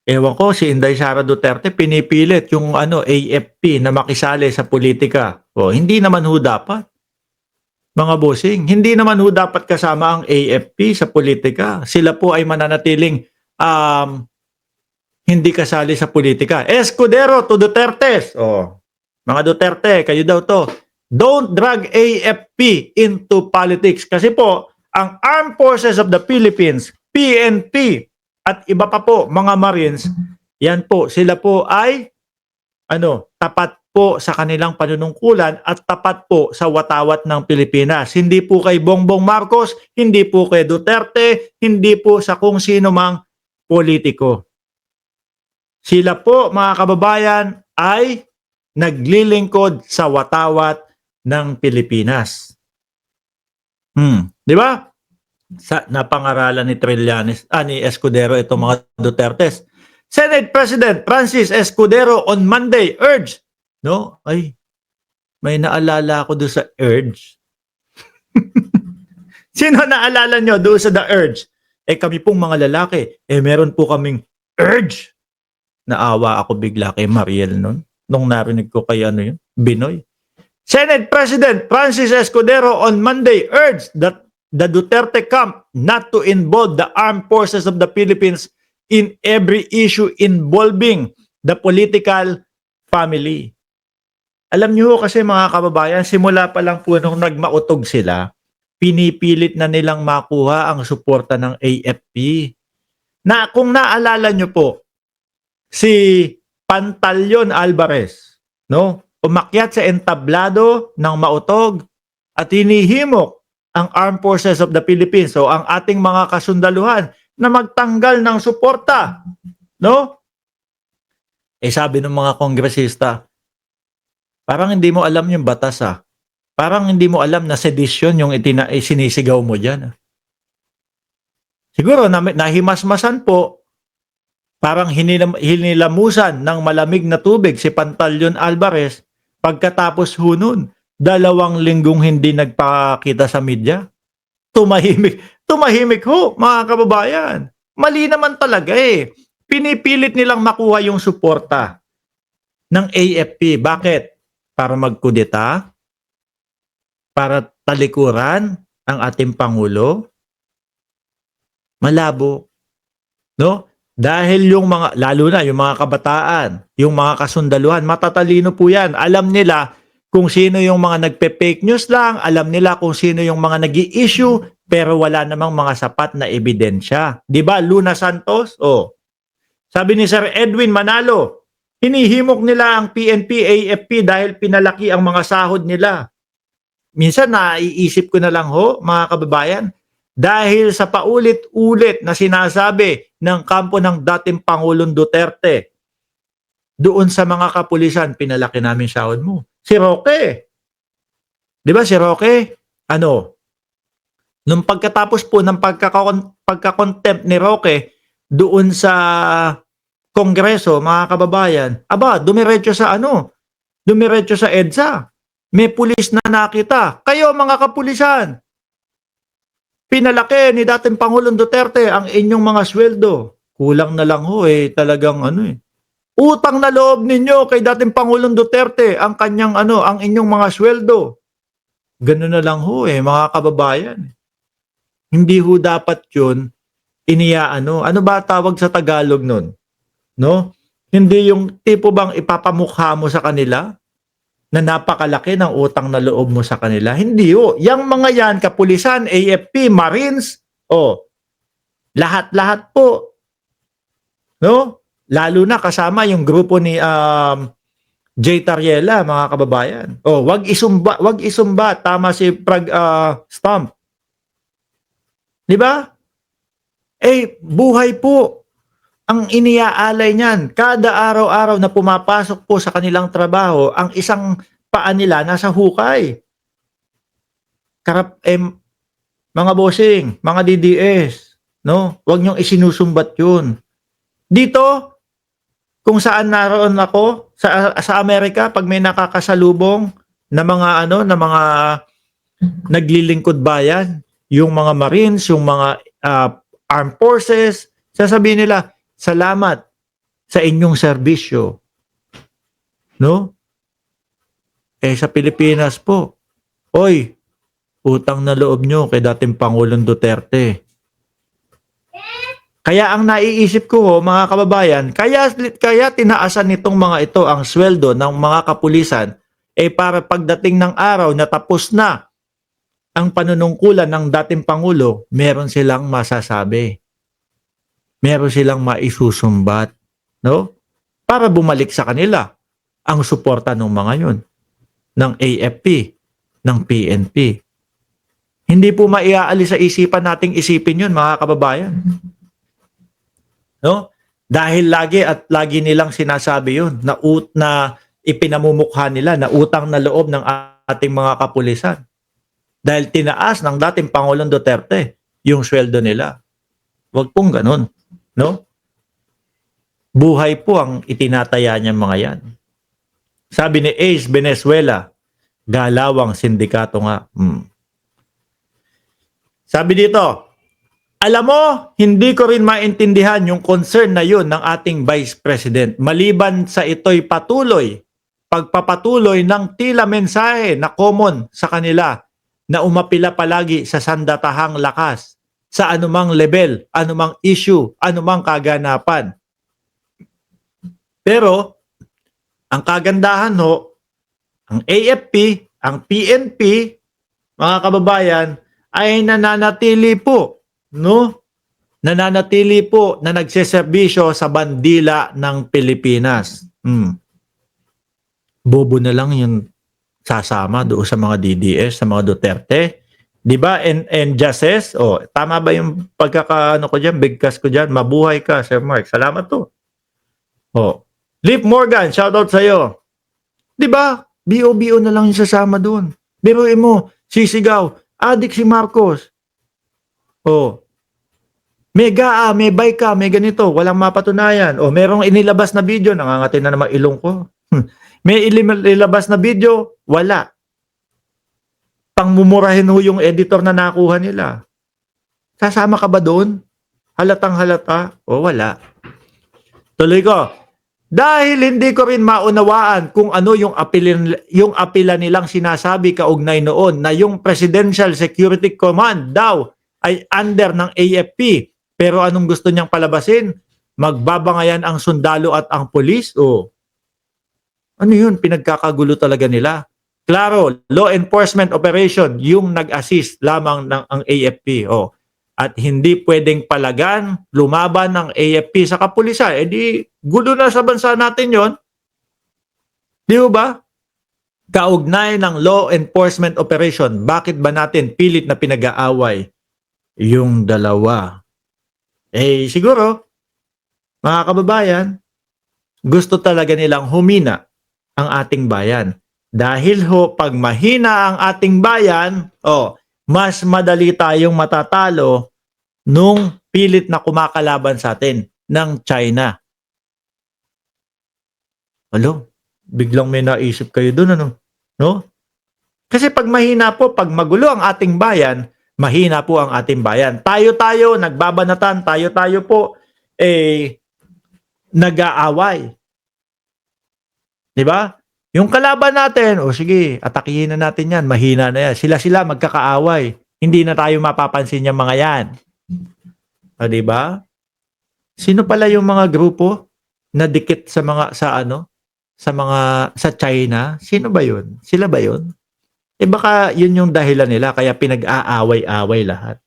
Ewan ko, si Inday Sara Duterte pinipilit yung ano, AFP na makisali sa politika. O, hindi naman ho dapat, mga bossing. Hindi naman ho dapat kasama ang AFP sa politika. Sila po ay mananatiling um, hindi kasali sa politika. Escudero to Dutertes. O, mga Duterte, kayo daw to. Don't drag AFP into politics. Kasi po, ang Armed Forces of the Philippines, PNP, at iba pa po, mga Marines, yan po, sila po ay tapat po sa kanilang panunungkulan at tapat po sa watawat ng Pilipinas. Hindi po kay Bongbong Marcos, hindi po kay Duterte, hindi po sa kung sino mang politiko. Sila po, mga kababayan, ay naglilingkod sa watawat ng Pilipinas. Di ba? Sa napangaralan ni Trillanes, ni Escudero itong mga Dutertes. Senate President Francis Escudero on Monday urged, no? Ay, may naalala ako doon sa urge. Sino naalala nyo doon sa the urge? Kami pong mga lalaki, meron po kaming urge. Naawa ako bigla kay Mariel nun. Nung narinig ko kay Binoy. Senate President Francis Escudero on Monday urged that the Duterte camp not to involve the armed forces of the Philippines in every issue involving the political family. Alam niyo kasi mga kababayan, simula pa lang po nung nagmautog sila, pinipilit na nilang makuha ang suporta ng AFP. Na kung naalala niyo po, si Pantaleon Alvarez, no? Umakyat sa entablado ng mautog at hinihimok ang Armed Forces of the Philippines, so ang ating mga kasundaluhan na magtanggal ng suporta, no? Sabi ng mga kongresista, parang hindi mo alam yung batas Parang hindi mo alam na sedition yung sinisigaw mo diyan. Siguro nahimasmasan po, parang hinilamusan ng malamig na tubig si Pantaleon Alvarez pagkatapos nun, 2 linggong hindi nagpakita sa media. Tumahimik ho, mga kababayan. Mali naman talaga Pinipilit nilang makuha yung suporta ng AFP. Bakit? Para magkudeta? Para talikuran ang ating Pangulo? Malabo. No? Dahil yung mga, lalo na yung mga kabataan, yung mga kasundaluhan, matatalino po yan. Alam nila kung sino yung mga nagpe-fake news lang, alam nila kung sino yung mga nag-i-issue, pero wala namang mga sapat na ebidensya. Di ba, Luna Santos? Sabi ni Sir Edwin Manalo, hinihimok nila ang PNP, AFP dahil pinalaki ang mga sahod nila. Minsan naiisip ko na lang mga kababayan, dahil sa paulit-ulit na sinasabi ng kampo ng dating Pangulong Duterte, doon sa mga kapulisan, pinalaki namin sahod mo. Si Roque. Di ba si Roque? Nung pagkatapos po ng pagkakontempt ni Roque doon sa Kongreso, mga kababayan, dumiretso sa dumiretso sa EDSA. May pulis na nakita. Kayo mga kapulisan, pinalaki ni dating Pangulong Duterte ang inyong mga sweldo. Kulang na lang talagang utang na loob ninyo kay dating Pangulong Duterte ang kanyang ang inyong mga sweldo. Ganun na lang mga kababayan. Hindi dapat 'yun ano ba tawag sa Tagalog nun? No? Hindi yung tipo bang ipapamukha mo sa kanila na napakalaki ng utang na loob mo sa kanila. Hindi Yang mga yan, kapulisan, AFP, Marines, lahat-lahat po. No? Lalo na kasama yung grupo ni Jay Tariela, mga kababayan. Wag isumba, tama si Prag Stump. 'Di ba? Buhay po ang iniaalay niyan. Kada araw-araw na pumapasok po sa kanilang trabaho, ang isang paa nila nasa hukay. Mga bossing, mga DDS, no? Huwag niyong isinusumbat 'yun. Dito, kung saan naroon ako sa Amerika, pag may nakakasalubong na mga na mga naglilingkod bayan, yung mga Marines, yung mga armed forces, sasabihin nila, salamat, sa inyong serbisyo. No? Sa Pilipinas po, oy, utang na loob nyo kay dating Pangulong Duterte. Kaya ang naiisip ko, mga kababayan, kaya tinaasan nitong mga ito ang sweldo ng mga kapulisan para pagdating ng araw na tapos na ang panunungkulan ng dating Pangulo, meron silang masasabi. Meron silang maisusumbat. No? Para bumalik sa kanila ang suporta ng mga yun, ng AFP, ng PNP. Hindi po maiaalis sa isipan nating isipin yun, mga kababayan. No? Dahil lagi nilang sinasabi yun na ipinamumukha nila na utang na loob ng ating mga kapulisan. Dahil tinaas ng dating Pangulong Duterte yung sweldo nila. Huwag pong ganun. No? Buhay po ang itinataya niya mga yan. Sabi ni Ace Venezuela, galawang sindikato nga. Sabi dito, alam mo, hindi ko rin maintindihan yung concern na yun ng ating Vice President. Maliban sa ito'y pagpapatuloy ng tila mensahe na common sa kanila na umapila palagi sa sandatahang lakas sa anumang level, anumang issue, anumang kaganapan. Pero, ang kagandahan ang AFP, ang PNP, mga kababayan, ay nananatili po na nagseserbisyo sa bandila ng Pilipinas. Bobo na lang yung sasama doon sa mga DDS, sa mga Duterte. Di ba? And Justice, tama ba yung pagkakaano ko dyan, bigkas ko dyan? Mabuhay ka, Sir Mark. Salamat to. Liv Morgan, shoutout sa'yo. Di ba? BO na lang yung sasama doon. Biruin mo, sisigaw, adik si Marcos. May bike ka, may ganito, walang mapatunayan. Merong inilabas na video, nangangati na naman ilong ko. May ilabas na video, wala. Pangmumurahin yung editor na nakuha nila. Sasama ka ba doon? Halatang halata? Wala. Tuloy ko. Dahil hindi ko rin maunawaan kung ano yung apila nilang sinasabi kaugnay noon na yung Presidential Security Command daw ay under ng AFP. Pero anong gusto niyang palabasin? Magbabangayan ang sundalo at ang pulis? Ano yun? Pinagkakagulo talaga nila. Klaro, law enforcement operation yung nag-assist lamang ng ang AFP. At hindi pwedeng palagan, lumaban ng AFP sa kapulisan. Di gulo na sa bansa natin yon. Di ba? Kaugnay ng law enforcement operation, bakit ba natin pilit na pinag-aaway yung dalawa? Siguro, mga kababayan, gusto talaga nilang humina ang ating bayan. Dahil pag mahina ang ating bayan, mas madali tayong matatalo nung pilit na kumakalaban sa atin ng China. Biglang may naisip kayo doon, no? Kasi pag mahina po, pag magulo ang ating bayan, mahina po ang ating bayan. Tayo-tayo, nagbabanatan, tayo-tayo po, nag-aaway. Diba? Yung kalaban natin, sige, atakihin na natin yan, mahina na yan. Sila magkakaaway. Hindi na tayo mapapansin yung mga yan. Diba? Sino pala yung mga grupo na dikit sa China? Sino ba yun? Sila ba yun? Baka yun yung dahilan nila kaya pinag-aaway-away lahat.